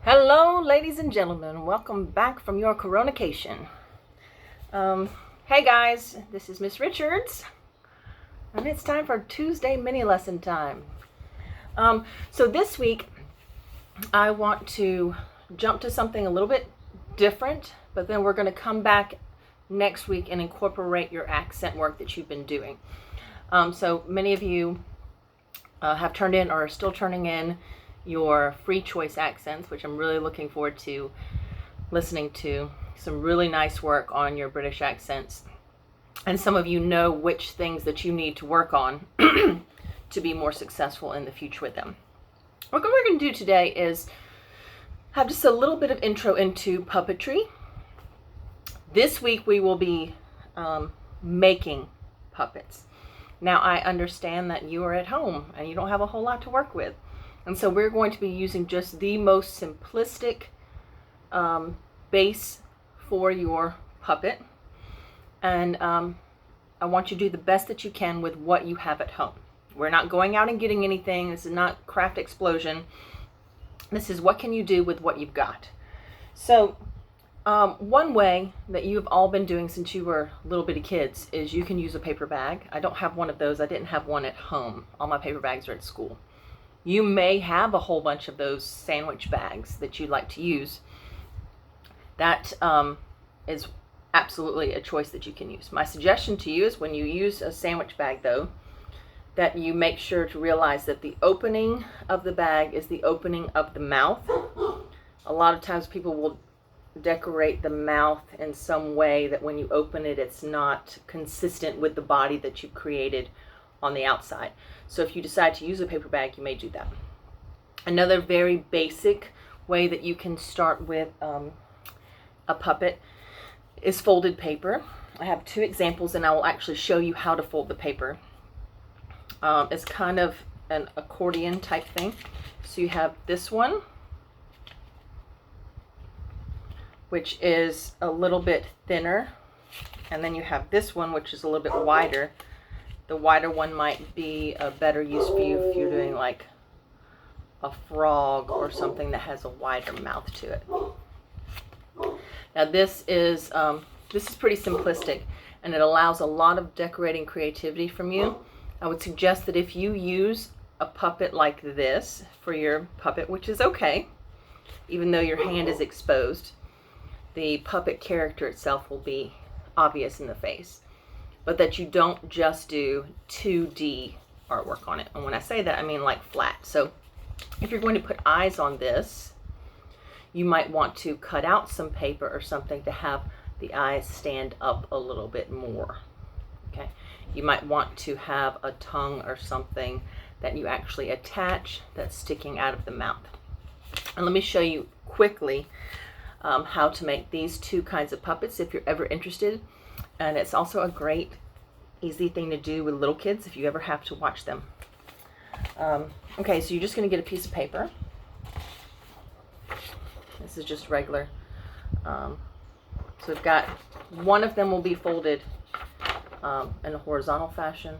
Hello, ladies and gentlemen. Welcome back from your coronacation. Hey guys, this is Miss Richards, and it's time for Tuesday mini lesson time. So this week, I want to jump to something a little bit different, but then we're going to come back next week and incorporate your accent work that you've been doing. So many of you have turned in or are still turning in your free choice accents, which I'm really looking forward to listening to. Some really nice work on your British accents. And some of you know which things that you need to work on to be more successful in the future with them. What we're going to do today is have just a little bit of intro into puppetry. This week we will be making puppets. Now I understand that you are at home and you don't have a whole lot to work with. And so we're going to be using just the most simplistic base for your puppet. And I want you to do the best that you can with what you have at home. We're not going out and getting anything. This is not Craft Explosion. This is what can you do with what you've got. So one way that you've all been doing since you were little bitty kids is you can use a paper bag. I don't have one of those. I didn't have one at home. All my paper bags are at school. You may have a whole bunch of those sandwich bags that you like to use. That is absolutely a choice that you can use. My suggestion to you is when you use a sandwich bag, though, that you make sure to realize that the opening of the bag is the opening of the mouth. A lot of times people will decorate the mouth in some way that when you open it, it's not consistent with the body that you created on the outside. So if you decide to use a paper bag, you may do that. Another very basic way that you can start with a puppet is folded paper. I have two examples and I will actually show you how to fold the paper. It's kind of an accordion type thing. So you have this one, which is a little bit thinner, and then you have this one, which is a little bit wider. The wider one might be a better use for you if you're doing like a frog or something that has a wider mouth to it. Now this is pretty simplistic, and it allows a lot of decorating creativity from you. I would suggest that if you use a puppet like this for your puppet, which is okay, even though your hand is exposed, the puppet character itself will be obvious in the face. But that you don't just do 2D artwork on it. And when I say that, I mean like flat. So if you're going to put eyes on this, you might want to cut out some paper or something to have the eyes stand up a little bit more. Okay. You might want to have a tongue or something that you actually attach that's sticking out of the mouth. And let me show you quickly how to make these two kinds of puppets if you're ever interested. And it's also a great, easy thing to do with little kids if you ever have to watch them. Okay, so you're just going to get a piece of paper. This is just regular. So we've got, one of them will be folded in a horizontal fashion,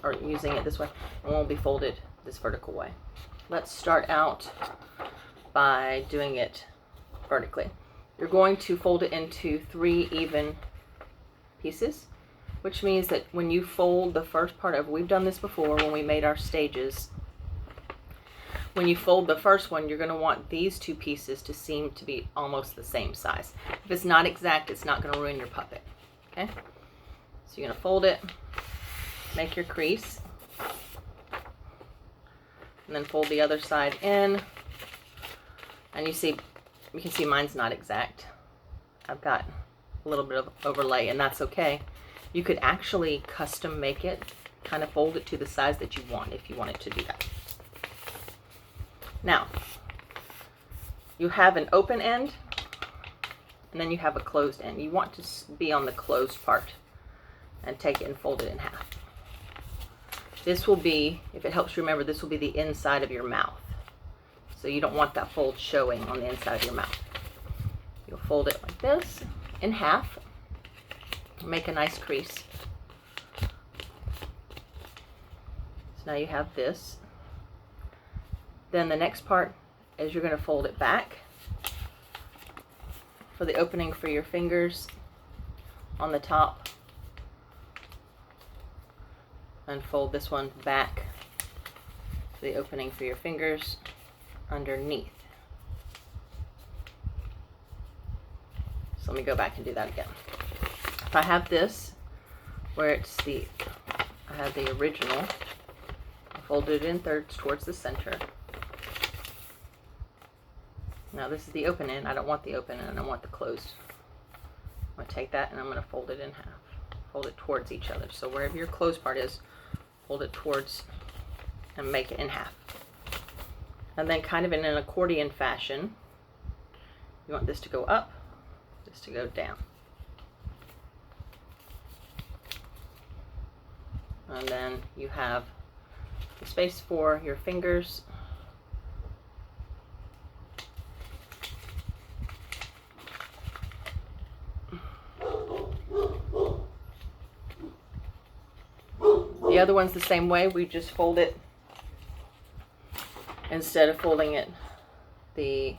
or using it this way, and one will be folded this vertical way. Let's start out by doing it vertically. You're going to fold it into 3 even pieces, which means that when you fold the first part of, we've done this before when we made our stages, when you fold the first one, you're going to want these 2 pieces to seem to be almost the same size. If it's not exact, it's not going to ruin your puppet. Okay, so you're going to fold it, make your crease, and then fold the other side in. And you can see mine's not exact. I've got a little bit of overlay, and that's okay. You could actually custom make it, kind of fold it to the size that you want if you wanted to do that. Now, you have an open end, and then you have a closed end. You want to be on the closed part and take it and fold it in half. This will be, if it helps you remember, this will be the inside of your mouth. So you don't want that fold showing on the inside of your mouth. You'll fold it like this in half, make a nice crease. So now you have this. Then the next part is you're going to fold it back for the opening for your fingers on the top, and fold this one back for the opening for your fingers underneath. So let me go back and do that again. If I have this where it's I have the original, I fold it in thirds towards the center. Now this is the open end. I don't want the open end, I want the closed. I'm going to take that and I'm going to fold it in half. Fold it towards each other. So wherever your closed part is, fold it towards and make it in half. And then kind of in an accordion fashion, you want this to go up, this to go down. And then you have the space for your fingers. The other one's the same way. We just fold it, instead of folding it the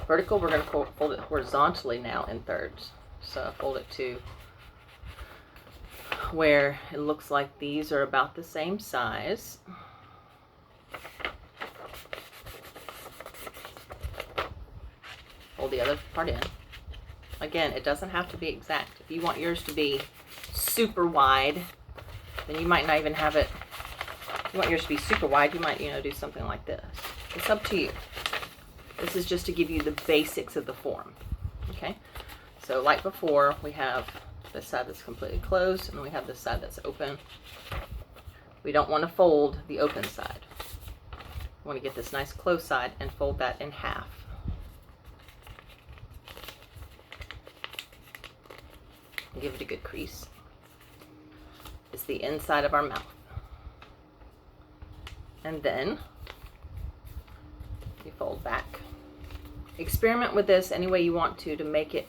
vertical, we're going to fold it horizontally now in thirds. So fold it to where it looks like these are about the same size. Fold the other part in. Again, it doesn't have to be exact. If you want yours to be super wide, then you might not even have it. If you want yours to be super wide, you might, do something like this. It's up to you. This is just to give you the basics of the form. Okay? So like before, we have this side that's completely closed, and then we have this side that's open. We don't want to fold the open side. We want to get this nice closed side and fold that in half. And give it a good crease. It's the inside of our mouth. And then you fold back. Experiment with this any way you want to make it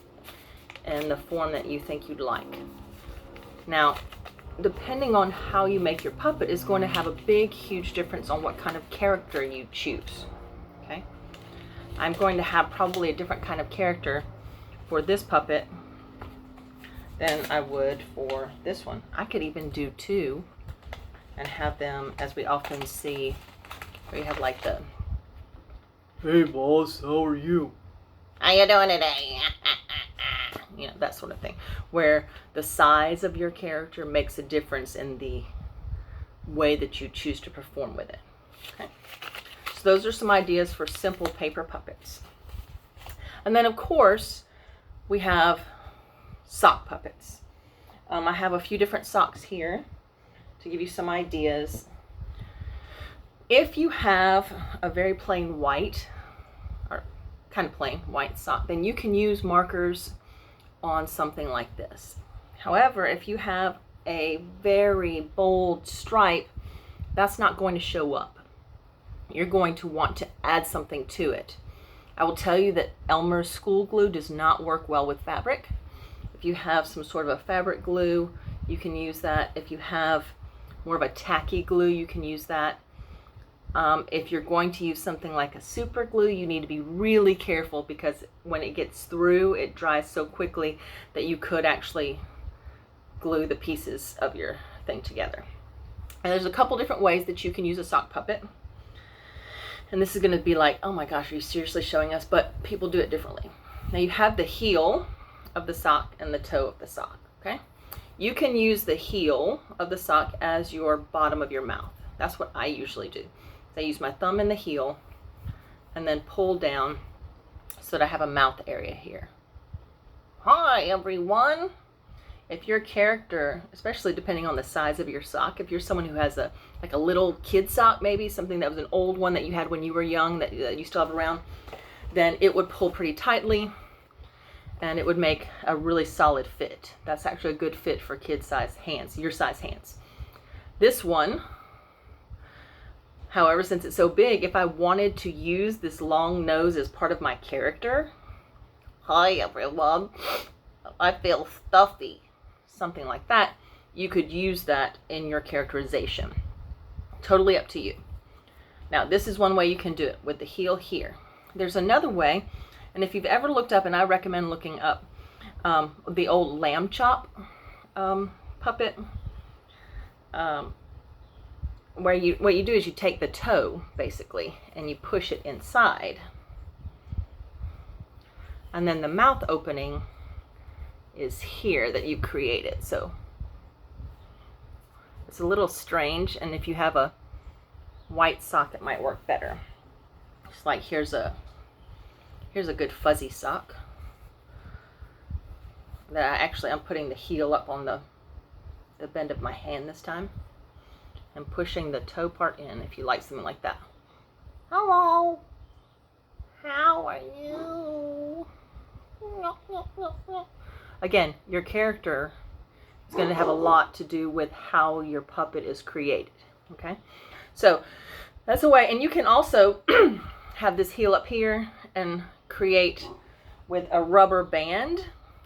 in the form that you think you'd like. Now, depending on how you make your puppet is going to have a big, huge difference on what kind of character you choose. Okay? I'm going to have probably a different kind of character for this puppet than I would for this one. I could even do two and have them, as we often see, where you have like the, "Hey boss, how are you? How you doing today?" That sort of thing, where the size of your character makes a difference in the way that you choose to perform with it. Okay, so those are some ideas for simple paper puppets. And then of course we have sock puppets. I have a few different socks here to give you some ideas. If you have a very plain white, or kind of plain white sock, then you can use markers on something like this. However, if you have a very bold stripe, that's not going to show up. You're going to want to add something to it. I will tell you that Elmer's school glue does not work well with fabric. If you have some sort of a fabric glue, you can use that. If you have more of a tacky glue, you can use that. If you're going to use something like a super glue, you need to be really careful, because when it gets through, it dries so quickly that you could actually glue the pieces of your thing together. And there's a couple different ways that you can use a sock puppet. And this is going to be like, oh my gosh, are you seriously showing us? But people do it differently. Now you have the heel of the sock and the toe of the sock, okay? You can use the heel of the sock as your bottom of your mouth. That's what I usually do. So I use my thumb in the heel and then pull down so that I have a mouth area here. Hi everyone! If your character, especially depending on the size of your sock, if you're someone who has a little kid sock, maybe something that was an old one that you had when you were young that you still have around, then it would pull pretty tightly and it would make a really solid fit. That's actually a good fit for kid size hands, your size hands. This one, however, since it's so big, if I wanted to use this long nose as part of my character, hi everyone, I feel stuffy, something like that, you could use that in your characterization. Totally up to you. Now, this is one way you can do it with the heel here. There's another way, And if you've ever looked up, and I recommend looking up the old lamb chop puppet, where what you do is you take the toe basically and you push it inside, and then the mouth opening is here that you created. So it's a little strange, and if you have a white sock it might work better. It's like here's a good fuzzy sock that I'm putting the heel up on the bend of my hand this time and pushing the toe part in, if you like something like that. Hello, how are you? Again, your character is going to have a lot to do with how your puppet is created. Okay, so that's a way. And you can also have this heel up here and create with a rubber band.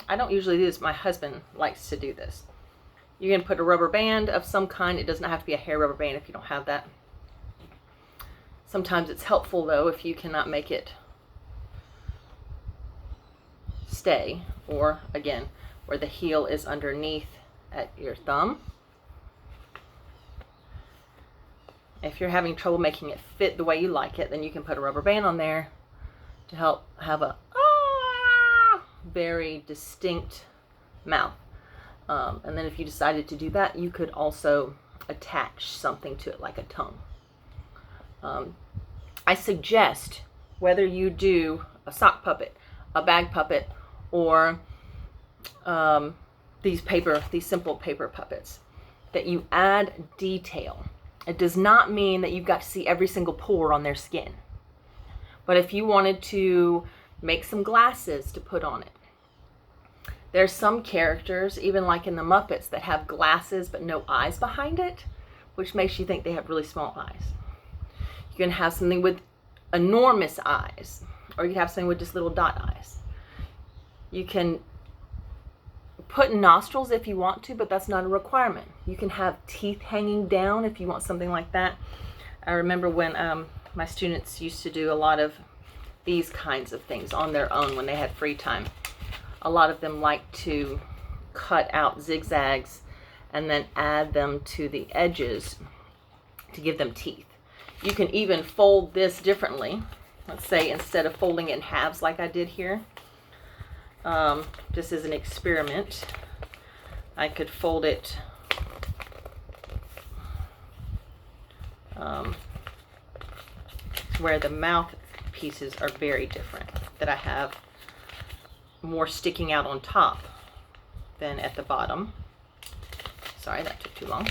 I don't usually do this. My husband likes to do this. You can put a rubber band of some kind. It does not have to be a hair rubber band if you don't have that. Sometimes it's helpful though if you cannot make it stay, or again, where the heel is underneath at your thumb. If you're having trouble making it fit the way you like it, then you can put a rubber band on there to help have a very distinct mouth. And then if you decided to do that, you could also attach something to it like a tongue. I suggest, whether you do a sock puppet, a bag puppet, or these simple paper puppets, that you add detail. It does not mean that you've got to see every single pore on their skin. But if you wanted to make some glasses to put on it, there's some characters, even like in the Muppets, that have glasses but no eyes behind it, which makes you think they have really small eyes. You can have something with enormous eyes, or you can have something with just little dot eyes. You can put nostrils if you want to, but that's not a requirement. You can have teeth hanging down if you want something like that. I remember when my students used to do a lot of these kinds of things on their own when they had free time. A lot of them like to cut out zigzags and then add them to the edges to give them teeth. You can even fold this differently. Let's say instead of folding it in halves like I did here, just as an experiment, I could fold it where the mouth pieces are very different, that I have more sticking out on top than at the bottom. Sorry, that took too long.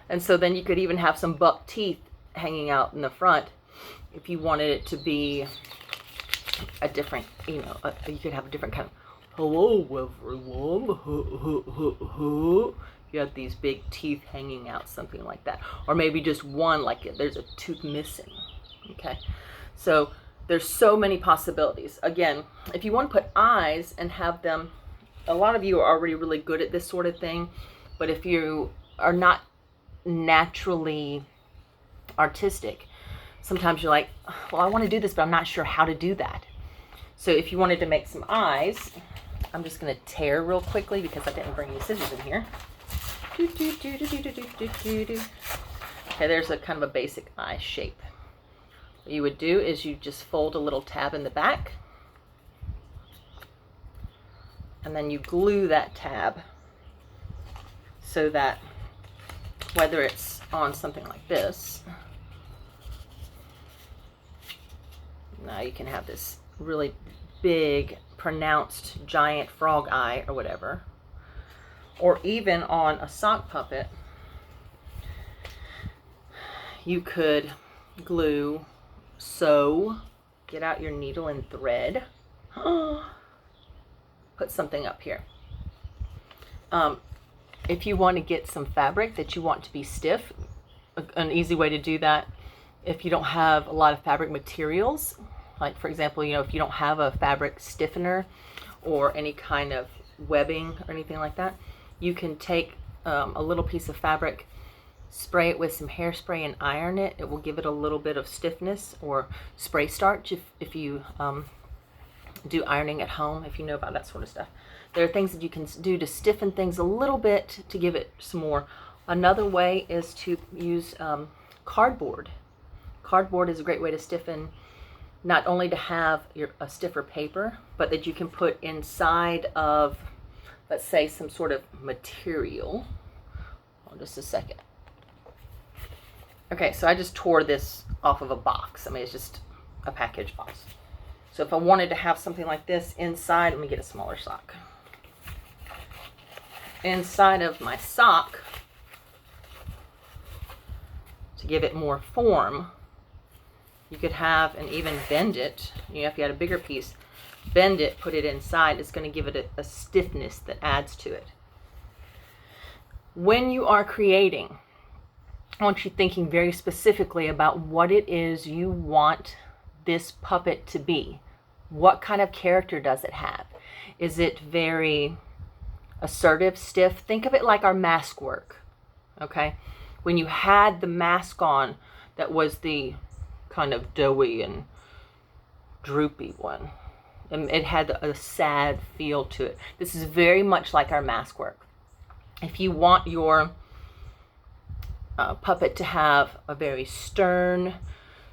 And so then you could even have some buck teeth hanging out in the front if you wanted it to be a different, you could have a different kind of, hello everyone, you have these big teeth hanging out, something like that. Or maybe just one, like there's a tooth missing. Okay, so there's so many possibilities. Again, if you want to put eyes and have them, a lot of you are already really good at this sort of thing, but if you are not naturally artistic, sometimes you're like, well, I want to do this, but I'm not sure how to do that. So if you wanted to make some eyes, I'm just going to tear real quickly because I didn't bring any scissors in here. Okay, there's a kind of a basic eye shape. What you would do is you just fold a little tab in the back, and then you glue that tab so that whether it's on something like this, now you can have this really big, pronounced, giant frog eye or whatever, or even on a sock puppet, you could glue, sew, get out your needle and thread, put something up here. If you want to get some fabric that you want to be stiff, an easy way to do that, if you don't have a lot of fabric materials, like for example, if you don't have a fabric stiffener or any kind of webbing or anything like that, you can take a little piece of fabric spray it with some hairspray and iron it. It will give it a little bit of stiffness, or spray starch if you do ironing at home, if you know about that sort of stuff. There are things that you can do to stiffen things a little bit to give it some more. Another way is to use cardboard. Cardboard is a great way to stiffen, not only to have a stiffer paper, but that you can put inside of, let's say, some sort of material. Hold on just a second. Okay, so I just tore this off of a box. I mean, it's just a package box. So if I wanted to have something like this inside, let me get a smaller sock. Inside of my sock, to give it more form, you could have, and even bend it, you know, if you had a bigger piece, bend it, put it inside. It's going to give it a stiffness that adds to it. When you are creating, I want you thinking very specifically about what it is you want this puppet to be. What kind of character does it have? Is it very assertive, stiff? Think of it like our mask work, okay? When you had the mask on that was the kind of doughy and droopy one, and it had a sad feel to it. This is very much like our mask work. If you want your puppet to have a very stern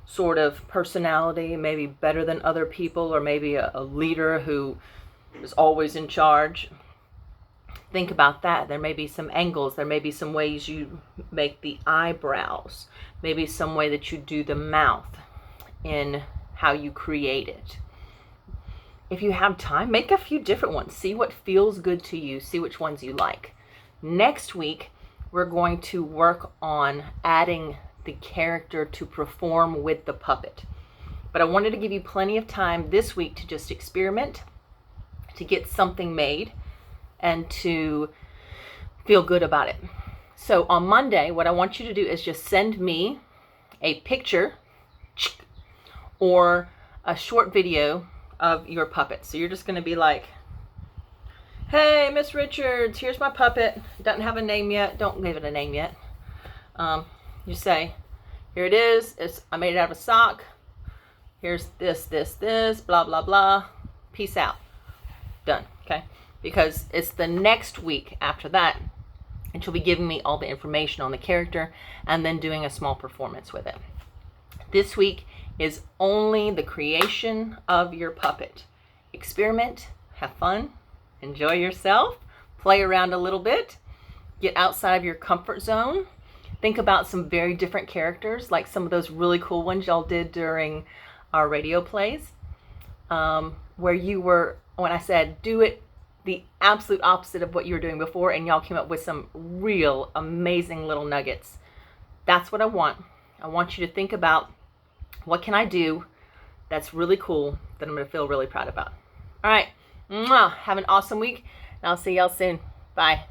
sort of personality, maybe better than other people, or maybe a leader who is always in charge, think about that. There may be some angles, there may be some ways you make the eyebrows, maybe some way that you do the mouth in how you create it. If you have time, make a few different ones. See what feels good to you, see which ones you like. Next week, we're going to work on adding the character to perform with the puppet. But I wanted to give you plenty of time this week to just experiment, to get something made, and to feel good about it. So on Monday, what I want you to do is just send me a picture or a short video of your puppet. So you're just going to be like, hey, Miss Richards, here's my puppet. It doesn't have a name yet. Don't give it a name yet. You say, here it is. I made it out of a sock. Here's this, blah, blah, blah. Peace out. Done, okay? Because it's the next week after that, and she'll be giving me all the information on the character and then doing a small performance with it. This week is only the creation of your puppet. Experiment, have fun, enjoy yourself, play around a little bit, get outside of your comfort zone. Think about some very different characters, like some of those really cool ones y'all did during our radio plays, where you were, when I said do it the absolute opposite of what you were doing before, and y'all came up with some real amazing little nuggets. That's what I want. I want you to think about, what can I do that's really cool that I'm going to feel really proud about. All right. Have an awesome week, and I'll see y'all soon. Bye.